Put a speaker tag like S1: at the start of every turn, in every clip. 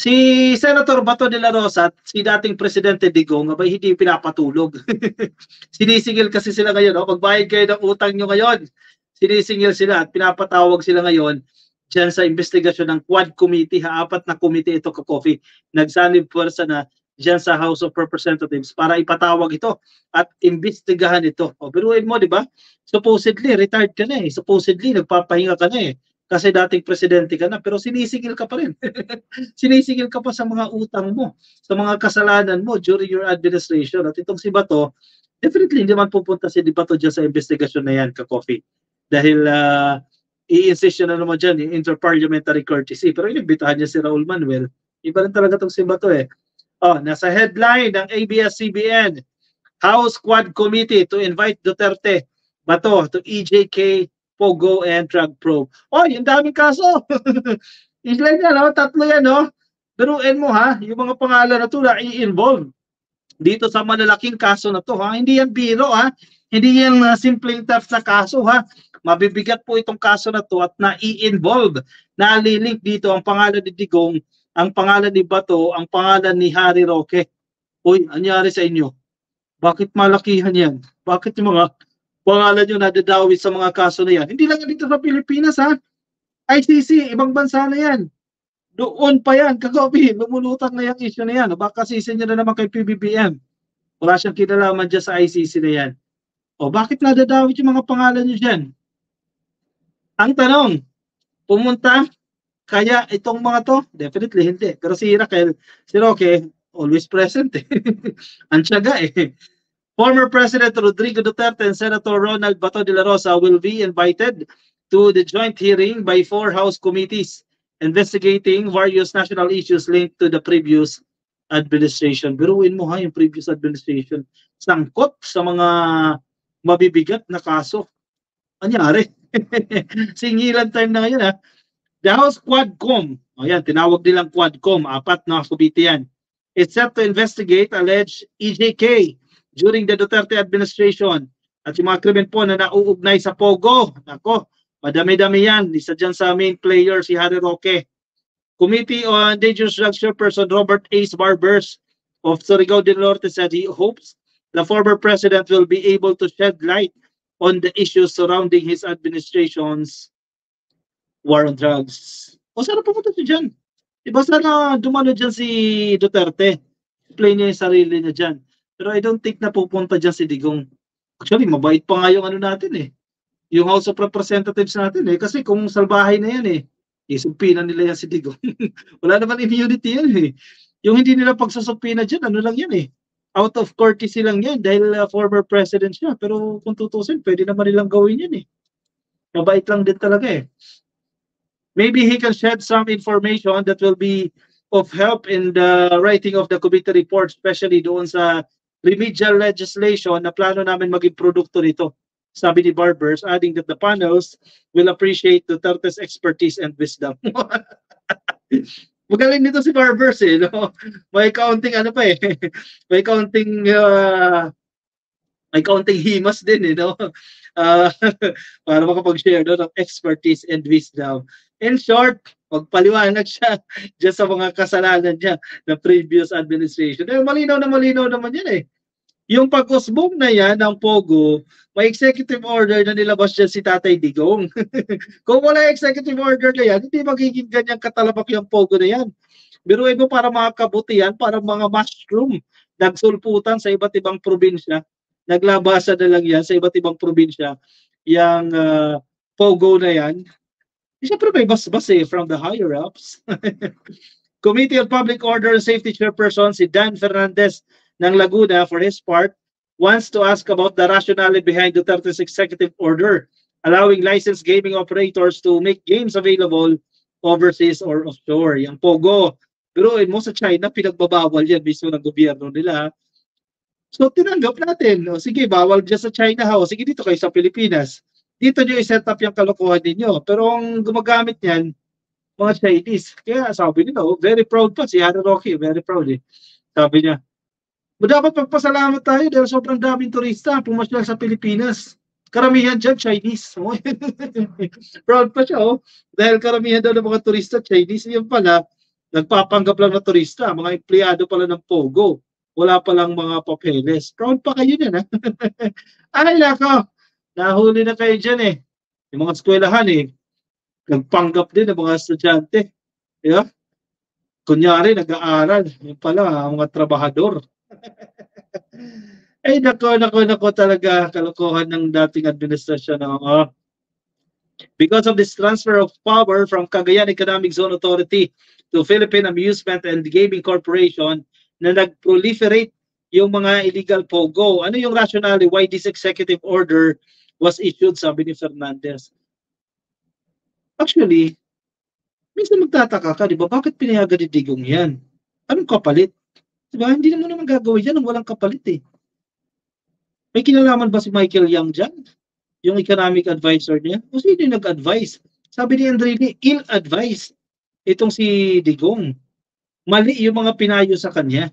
S1: Si Senator Bato de la Rosa at si dating Presidente Digong, abay hindi pinapatulog. Sinisingil kasi sila ngayon, no? Magbayad kayo ng utang nyo ngayon. Sinisingil sila at pinapatawag sila ngayon dyan sa investigasyon ng Quad Committee. Apat na committee ito, ka-coffee. Nagsanib pwersa na dyan sa House of Representatives para ipatawag ito at imbestigahan ito. O, biruin mo, di ba? Supposedly, retired ka na eh. Supposedly, nagpapahinga ka na eh. Kasi dating presidente ka na, pero sinisingil ka pa rin. Sinisingil ka pa sa mga utang mo, sa mga kasalanan mo during your administration. At itong si Bato, definitely hindi man pupunta si Bato dyan sa investigasyon na yan, ka-coffee. Dahil i-insist na naman dyan, yung interparliamentary courtesy. Pero inibitahan niya si Raul Manuel. Iba rin talaga itong si Bato eh. Oh, nasa headline ng ABS-CBN, House Quad Committee to invite Duterte, Bato to EJK, Pogo, and drug probe. Oh, yung daming kaso. Island yan, no? Tatlo yan, no? Biruin mo, ha? Yung mga pangalan na ito na i-involve dito sa malalaking kaso na to, ha? Hindi yan biro, ha? Hindi yan simpleng theft na kaso, ha? Mabibigat po itong kaso na to at na-i-involve, na-link dito ang pangalan ni Digong, ang pangalan ni Bato, ang pangalan ni Harry Roque. Uy, anyari sa inyo? Bakit malakihan yan? Bakit yung mga pangalan nyo nadadawi sa mga kaso na yan? Hindi lang dito sa Pilipinas, ha? ICC, ibang bansa na yan. Doon pa yan, kagabi, lumulutang na yung issue na yan. Baka sisin nyo na naman kay PBBM. Wala siyang kinalaman dyan sa ICC na yan. O bakit nadadawit yung mga pangalan nyo dyan? Ang tanong, pumunta kaya itong mga to? Definitely hindi. Pero si Raquel, si Roque, always present eh. Ang tiyaga eh. Former President Rodrigo Duterte and Senator Ronald Bato de la Rosa will be invited to the joint hearing by 4 House committees investigating various national issues linked to the previous administration. Biruin mo ha, yung previous administration. Sangkot sa mga mabibigat na kaso. Anyari? Singilan time na ngayon ha. The House Quadcom, o yan, tinawag nilang Quadcom, 4 na committee yan. It's set to investigate alleged EJK during the Duterte administration at yung mga krimen po na nauugnay sa Pogo. Nako, madami-dami yan. Isa dyan sa main player, si Harry Roque. Committee on Dangerous Drugs Chairperson Robert Ace Barbers of Surigao del Norte said he hopes the former president will be able to shed light on the issues surrounding his administration's war on drugs. O sana pumunta siya dyan? Diba sana dumano dyan si Duterte? Explain niya yung sarili niya dyan. Pero I don't think na pupunta dyan si Digong. Actually, mabait pa nga yung ano natin eh. Yung House of Representatives natin eh. Kasi kung salbahay na yan eh, isumpinan nila yan si Digong. Wala naman immunity yan eh. Yung hindi nila pagsusumpinan dyan, ano lang yan eh. Out of courtesy lang yan dahil former president siya. Pero kung tutusin, pwede naman nilang gawin yan eh. Mabait lang din talaga eh. Maybe he can shed some information that will be of help in the writing of the committee report, especially doon sa remedial legislation na plano namin maging produkto nito. Sabi ni Barbers, adding that the panels will appreciate Duterte's expertise and wisdom. Magaling nito si Barbers eh. No? May counting ano pa eh. May counting himas din eh. No? Para makapag-share no, ng expertise and wisdom. In short, magpaliwanag siya dyan sa mga kasalanan niya ng previous administration. Eh, malinaw naman yan eh. Yung pag-usbong na yan ng Pogo, may executive order na nilabas dyan si Tatay Digong. Kung wala executive order na yan, hindi magiging ganyang katalabak yung Pogo na yan. Biruin mo para mga kabutihan, para mga mushroom, nagsulputan sa iba't ibang probinsya. Naglabasa na lang yan sa iba't ibang probinsya. Yung Pogo na yan. Siyempre may bas-bas eh from the higher-ups. Committee on Public Order and Safety Chairperson si Dan Fernandez ng Laguna, for his part, wants to ask about the rationale behind Duterte's executive order allowing licensed gaming operators to make games available overseas or offshore. Yung Pogo, pero mo sa China, pinagbabawal yan mismo ng gobyerno nila. So tinanggap natin, o, sige, bawal dyan sa China ha, o sige dito kayo sa Pilipinas. Dito nyo i-set up yung kalokohan ninyo. Pero ang gumagamit niyan, mga Chinese. Kaya sabi nila, oh, very proud pa si Harry Roque, very proud eh. Sabi niya, dapat magpasalamat tayo dahil sobrang daming turista pumasyal sa Pilipinas. Karamihan dyan, Chinese. Oh. Proud pa siya, oh. Dahil karamihan daw ng mga turista, Chinese. Yun pala, Nagpapanggap lang na turista, mga empleyado pala ng Pogo. Wala palang mga papeles. Proud pa kayo niyan, ha? Ay, nako. Nahuli na kayo dyan, eh. Yung mga eskwelahan, eh. Nagpanggap din ng mga estudyante. Yeah? Kunyari, nag-aaral. Yung pala, mga trabahador. Ay, nako talaga. Kalokohan ng dating administrasyon. Because of this transfer of power from Cagayan Economic Zone Authority to Philippine Amusement and Gaming Corporation na nag-proliferate yung mga illegal POGO. Ano yung rationale why this executive order was issued, sabi ni Fernandez? Actually, minsan magtataka ka, di ba? Bakit pinayagan ni Digong yan? Anong kapalit? Di ba? Hindi naman gagawin yan ng walang kapalit eh. May kinalaman ba si Michael Yang dyan? Yung economic advisor niya? O sino yung nag-advise? Sabi ni Enrique, ill-advised itong si Digong. Mali yung mga pinayo sa kanya.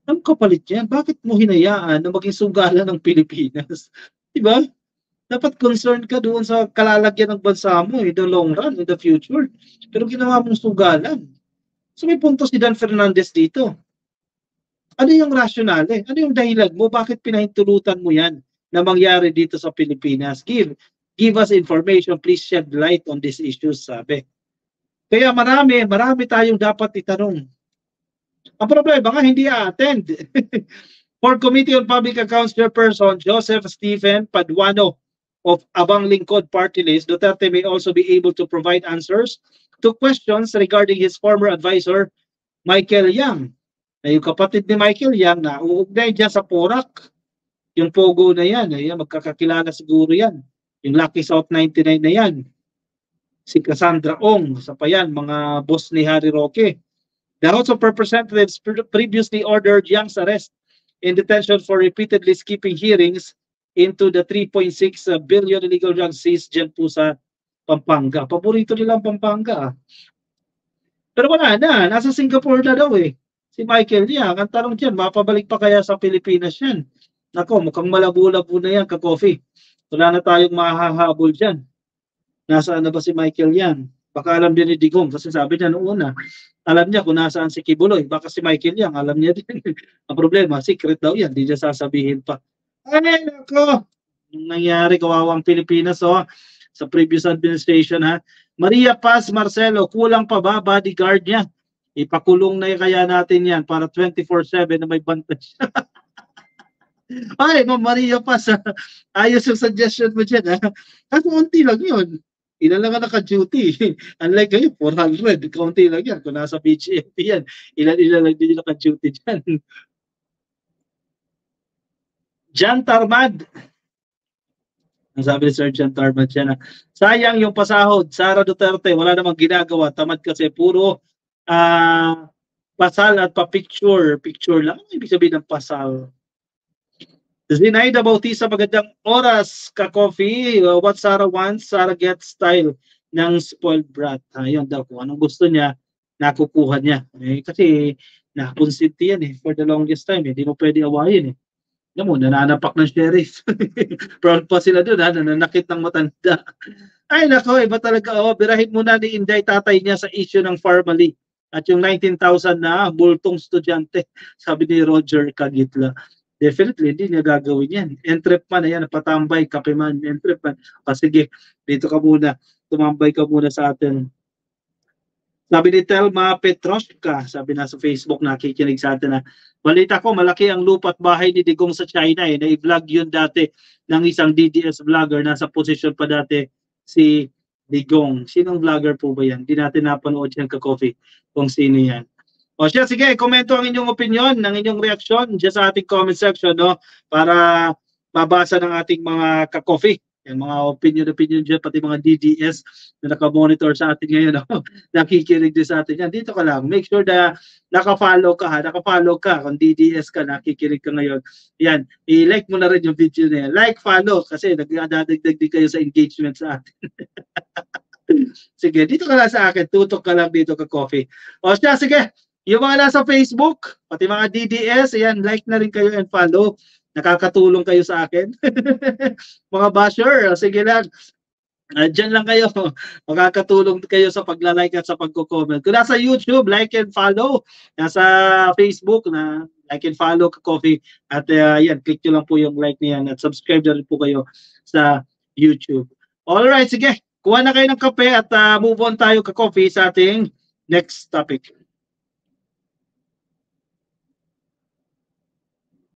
S1: Ang kapalit yan. Bakit mo hinayaan na maging sugalan ng Pilipinas? Diba? Dapat concerned ka doon sa kalalagyan ng bansa mo in the long run, in the future. Pero ginawa mong sugalan. So may punto si Dan Fernandez dito. Ano yung rationale? Ano yung dahilan mo? Bakit pinahintulutan mo yan na mangyari dito sa Pilipinas? Give us information. Please shed light on these issues, sabi. Kaya marami tayong dapat itanong. Ang problema nga, hindi a-attend. For Committee on Public Accounts Chairperson Joseph Stephen Paduano of Abang Lingkod Party List, Duterte may also be able to provide answers to questions regarding his former advisor, Michael Yang. Na yung kapatid ni Michael Yang na uugnay dyan sa Porac. Yung Pogo na yan, magkakakilala siguro yan. Yung Lucky South 99 na yan. Si Cassandra Ong, sa pa yan, mga boss ni Harry Roque. The House of Representatives previously ordered Yang's arrest in detention for repeatedly skipping hearings into the 3.6 billion illegal drugs seized dyan po sa Pampanga. Paborito nilang Pampanga. Pero wala na, nasa Singapore na daw eh. Si Michael Yang, ang tanong dyan, mapabalik pa kaya sa Pilipinas yan? Nako, mukhang malabo-labo na yan, ka-coffee. Wala na tayong mahahabol dyan. Nasaan na ba si Michael Yang? Baka alam din ni Digong, kasi sabi niya noong una, alam niya kung nasaan si Kibuloy. Baka si Michael Yang, alam niya din. Ang problema, secret daw yan, hindi niya sasabihin pa. Ay, nako! Nangyari, kawawang Pilipinas, sa previous administration, ha? Maria Paz Marcelo, kulang pa ba bodyguard niya? Ipakulong na kaya natin yan para 24/7 na may bantay siya. Ay, Ma'am Maria Paz, ayos yung suggestion mo dyan. Kasi unti lang yun. Ilan lang ang naka-duty. Unlike kayo, 400. Kaunti lang yan. Kung nasa BGMP yan, ilan lang din yung naka-duty dyan. Jan Tarmad. Ang sabi ni Sir Jan Tarmad dyan, sayang yung pasahod. Sara Duterte, wala namang ginagawa. Tamad kasi puro pasal at pa-picture. Picture lang. Ano ibig sabihin ng pasal? Zinaida Bautista, magandang oras, ka-coffee. What Sarah wants, Sarah gets style ng spoiled brat. Ayun daw, kung anong gusto niya, nakukuha niya. Kasi nakonsinti yan for the longest time. Hindi mo pwede awayin Alam mo, nananapak ng sheriff. Proud pa sila doon, nananakit ng matanda. Ay nako, iba talaga. Birahin muna ni Inday tatay niya sa issue ng Farmally. At yung 19,000 na bultong estudyante, sabi ni Roger Kagitla. Definitely, hindi niya gagawin yan. Entrep man na yan, patambay, kape man, entrep man. Sige, dito ka muna, tumambay ka muna sa atin. Sabi ni Telma Petroshka, sabi na sa Facebook, nakikinig sa atin balita ko, malaki ang lupa at bahay ni Digong sa China na-i-vlog yun dati ng isang DDS vlogger, nasa posisyon pa dati si Digong. Sinong vlogger po ba yan? Hindi natin napanood yan ka-coffee kung sino yan. O siya, sige, komento ang inyong opinion, ng inyong reaksyon dyan sa ating comment section, para mabasa ng ating mga ka-coffee. Yung mga opinion dyan, pati mga DDS na nakamonitor sa atin ngayon, nakikinig din sa atin yan. Dito ka lang, make sure na naka-follow ka, naka-follow ka. Kung DDS ka, nakikinig ka ngayon. Yan, i-like mo na rin yung video na yan. Like, follow, kasi nagdadagdag din kayo sa engagement sa atin. Sige, dito ka lang sa akin, tutok ka lang dito ka-coffee. O siya, sige. Yung mga nasa Facebook, pati mga DDS, ayan, like na rin kayo and follow. Nakakatulong kayo sa akin. Mga basher, sige lang. Diyan lang kayo. Makakatulong kayo sa pagla-like at sa pagko-comment. Kung nasa YouTube, like and follow. Nasa Facebook, na like and follow ka Coffee. At yan, click nyo lang po yung like niyan at subscribe na rin po kayo sa YouTube. Alright, sige. Kuha na kayo ng kape at move on tayo ka Coffee sa ating next topic.